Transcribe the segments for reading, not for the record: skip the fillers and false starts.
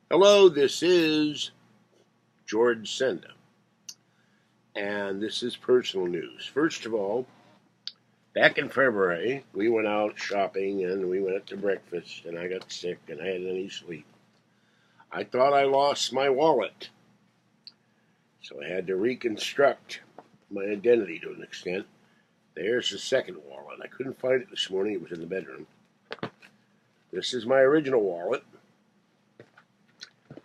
Hello, this is George Senda, and this is personal news. First of all, back in February, we went out shopping and we went out to breakfast, and I got sick and I hadn't any sleep. I thought I lost my wallet, so I had to reconstruct my identity to an extent. There's the second wallet. I couldn't find it this morning, it was in the bedroom. This is my original wallet.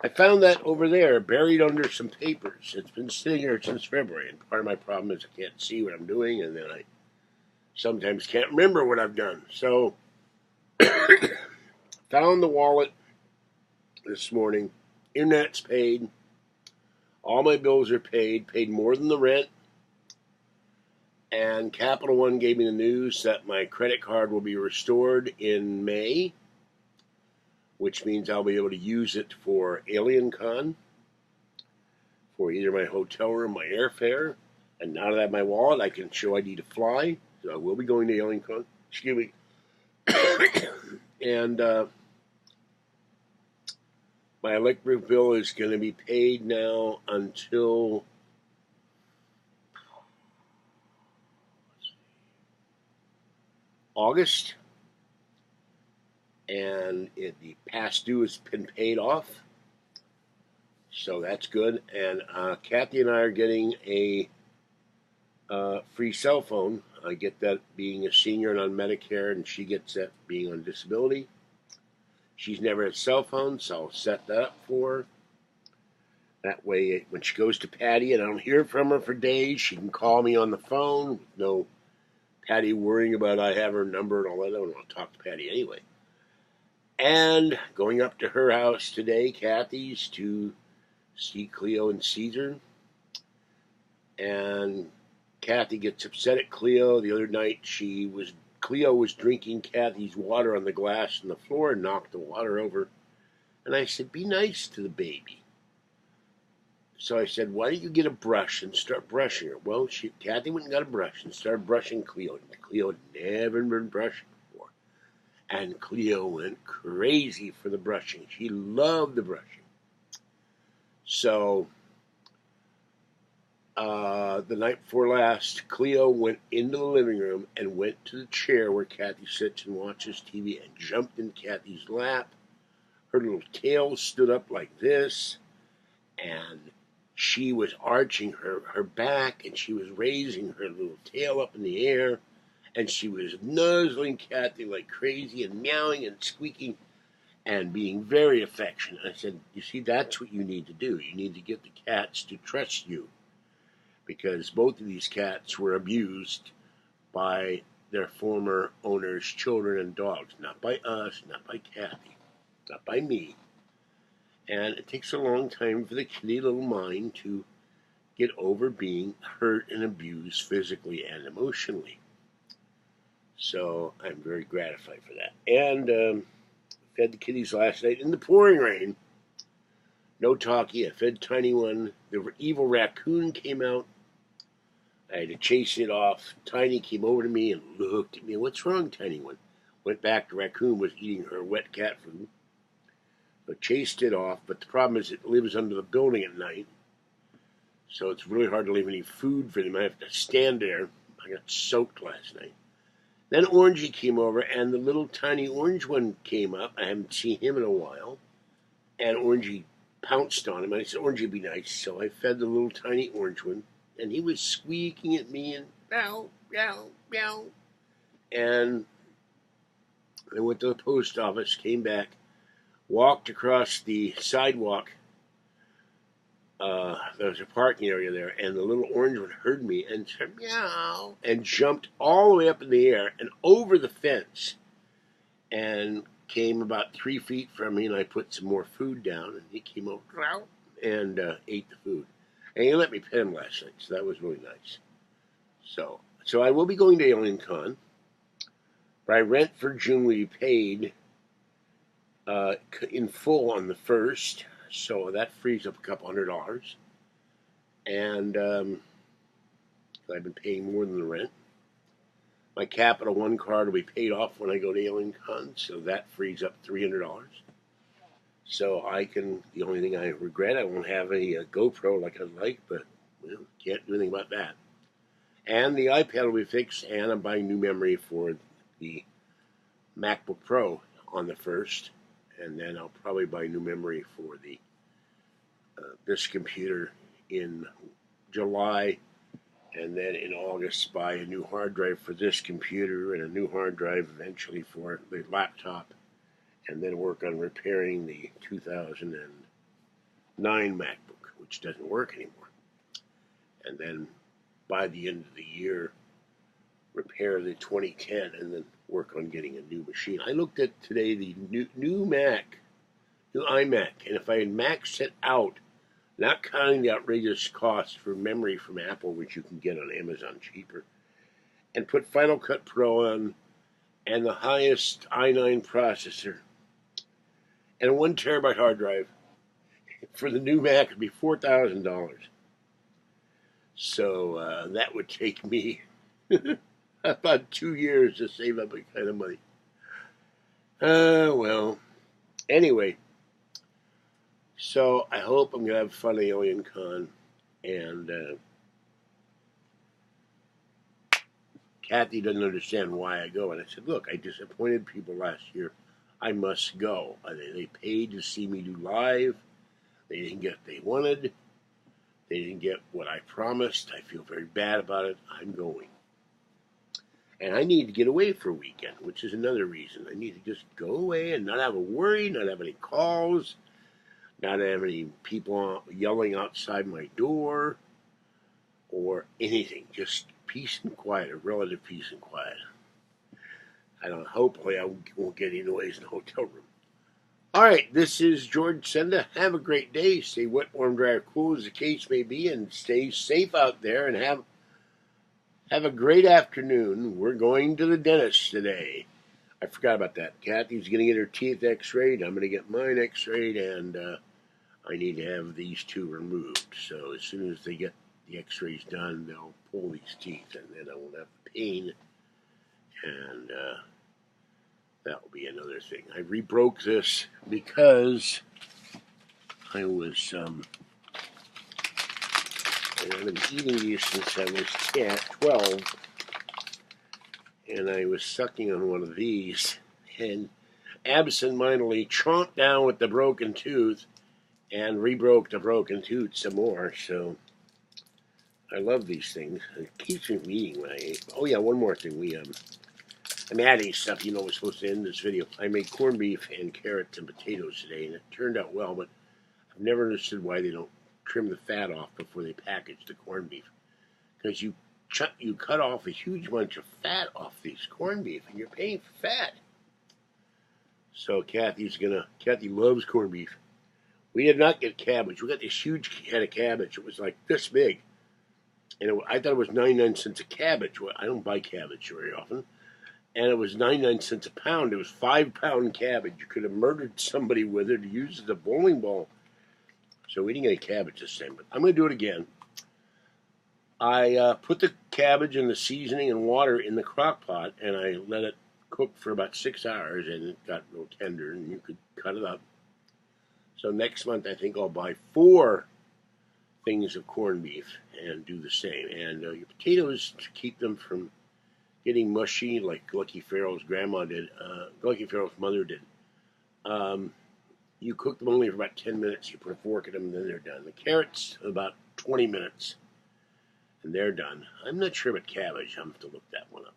I found that over there, buried under some papers. It's been sitting here since February, and part of my problem is I can't see what I'm doing, and then I sometimes can't remember what I've done. So, found the wallet this morning. Internet's paid. All my bills are paid more than the rent. And Capital One gave me the news that my credit card will be restored in May, which means I'll be able to use it for Alien Con, for either my hotel room, my airfare, and now that I have my wallet, I can show ID to fly. So I will be going to Alien Con. Excuse me. And my electric bill is going to be paid now until August, and the past due has been paid off, so that's good. And Kathy and I are getting a free cell phone. I get that being a senior and on Medicare, and she gets that being on disability. She's never had a cell phone, so I'll set that up for her. That way, when she goes to Patty and I don't hear from her for days, she can call me on the phone with no Patty worrying about I have her number and all that. I don't want to talk to Patty anyway. And going up to her house today, Kathy's, to see Cleo and Caesar. And Kathy gets upset at Cleo. The other night, Cleo was drinking Kathy's water on the glass on the floor and knocked the water over. And I said, be nice to the baby. So I said, why don't you get a brush and start brushing her? Well, Kathy went and got a brush and started brushing Cleo. Cleo had never been brushed before. And Cleo went crazy for the brushing. She loved the brushing. So the night before last, Cleo went into the living room and went to the chair where Kathy sits and watches TV and jumped in Kathy's lap. Her little tail stood up like this, and she was arching her back, and she was raising her little tail up in the air, and she was nuzzling Kathy like crazy and meowing and squeaking and being very affectionate. I said, you see, that's what you need to do. You need to get the cats to trust you, because both of these cats were abused by their former owners' children and dogs. Not by us, not by Kathy, not by me. And it takes a long time for the kitty little mind to get over being hurt and abused physically and emotionally. So I'm very gratified for that. And fed the kitties last night in the pouring rain. No talkie. I fed Tiny One. The evil raccoon came out. I had to chase it off. Tiny came over to me and looked at me. What's wrong, Tiny One? Went back. The raccoon was eating her wet cat food. I chased it off, but the problem is it lives under the building at night, so it's really hard to leave any food for them. I have to stand there. I got soaked last night. Then Orangey came over, and the little tiny orange one came up. I haven't seen him in a while, and Orangey pounced on him. I said, Orangey, be nice. So I fed the little tiny orange one, and he was squeaking at me and meow, meow, meow. And I went to the post office, came back, walked across the sidewalk. There was a parking area there, and the little orange one heard me and said meow and jumped all the way up in the air and over the fence and came about 3 feet from me, and I put some more food down, and he came over and ate the food. And he let me pet him last night, so that was really nice. So I will be going to Alien Con. My rent for June will be paid in full on the 1st, so that frees up a couple $100. And I've been paying more than the rent. My Capital One card will be paid off when I go to Alien Con, so that frees up $300. So the only thing I regret, I won't have a GoPro like I'd like, but well, can't do anything about that. And the iPad will be fixed, and I'm buying new memory for the MacBook Pro on the 1st, and then I'll probably buy new memory for this computer in July, and then in August buy a new hard drive for this computer and a new hard drive eventually for the laptop, and then work on repairing the 2009 MacBook, which doesn't work anymore. And then by the end of the year, repair the 2010 and then work on getting a new machine. I looked at today the new iMac, and if I had maxed it out, not counting the outrageous cost for memory from Apple, which you can get on Amazon cheaper, and put Final Cut Pro on and the highest i9 processor and a 1 terabyte hard drive, for the new Mac would be $4,000. So that would take me about 2 years to save up that kind of money. Well, anyway, so I hope I'm going to have fun at Alien Con, and Kathy doesn't understand why I go. And I said, look, I disappointed people last year. I must go. They paid to see me do live. They didn't get what they wanted. They didn't get what I promised. I feel very bad about it. I'm going. And I need to get away for a weekend, which is another reason. I need to just go away and not have a worry, not have any calls, not have any people yelling outside my door or anything. Just peace and quiet, a relative peace and quiet. Hopefully I won't get any noise in the hotel room. All right, this is George Senda. Have a great day. Stay wet, warm, dry, or cool as the case may be, and stay safe out there, and have a great afternoon. We're going to the dentist today. I forgot about that. Kathy's going to get her teeth x-rayed. I'm going to get mine x-rayed, and I need to have these two removed. So as soon as they get the x-rays done, they'll pull these teeth, and then I won't have the pain, and that will be another thing. I rebroke this because I was I've been eating these since I was 12, and I was sucking on one of these and absentmindedly chomped down with the broken tooth and rebroke the broken tooth some more. So I love these things. It keeps me from eating when I eat. Oh yeah, one more thing. I'm adding stuff. We're supposed to end this video. I made corned beef and carrots and potatoes today, and it turned out well, but I've never understood why they don't trim the fat off before they package the corned beef. Because you cut off a huge bunch of fat off these corned beef, and you're paying for fat. So Kathy loves corned beef. We did not get cabbage. We got this huge head of cabbage. It was like this big. And I thought it was 99 cents a cabbage. Well, I don't buy cabbage very often. And it was 99 cents a pound. It was 5-pound cabbage. You could have murdered somebody with it to use as a bowling ball. So we didn't get any cabbage this time, but I'm going to do it again. I put the cabbage and the seasoning and water in the crock pot, and I let it cook for about 6 hours, and it got real tender, and you could cut it up. So next month, I think I'll buy 4 things of corned beef and do the same. And your potatoes, to keep them from getting mushy like Lucky Farrell's grandma did, Lucky Farrell's mother did. You cook them only for about 10 minutes. You put a fork in them, and then they're done. The carrots, about 20 minutes, and they're done. I'm not sure about cabbage. I'm going to have to look that one up.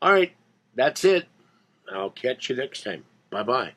All right, that's it. I'll catch you next time. Bye-bye.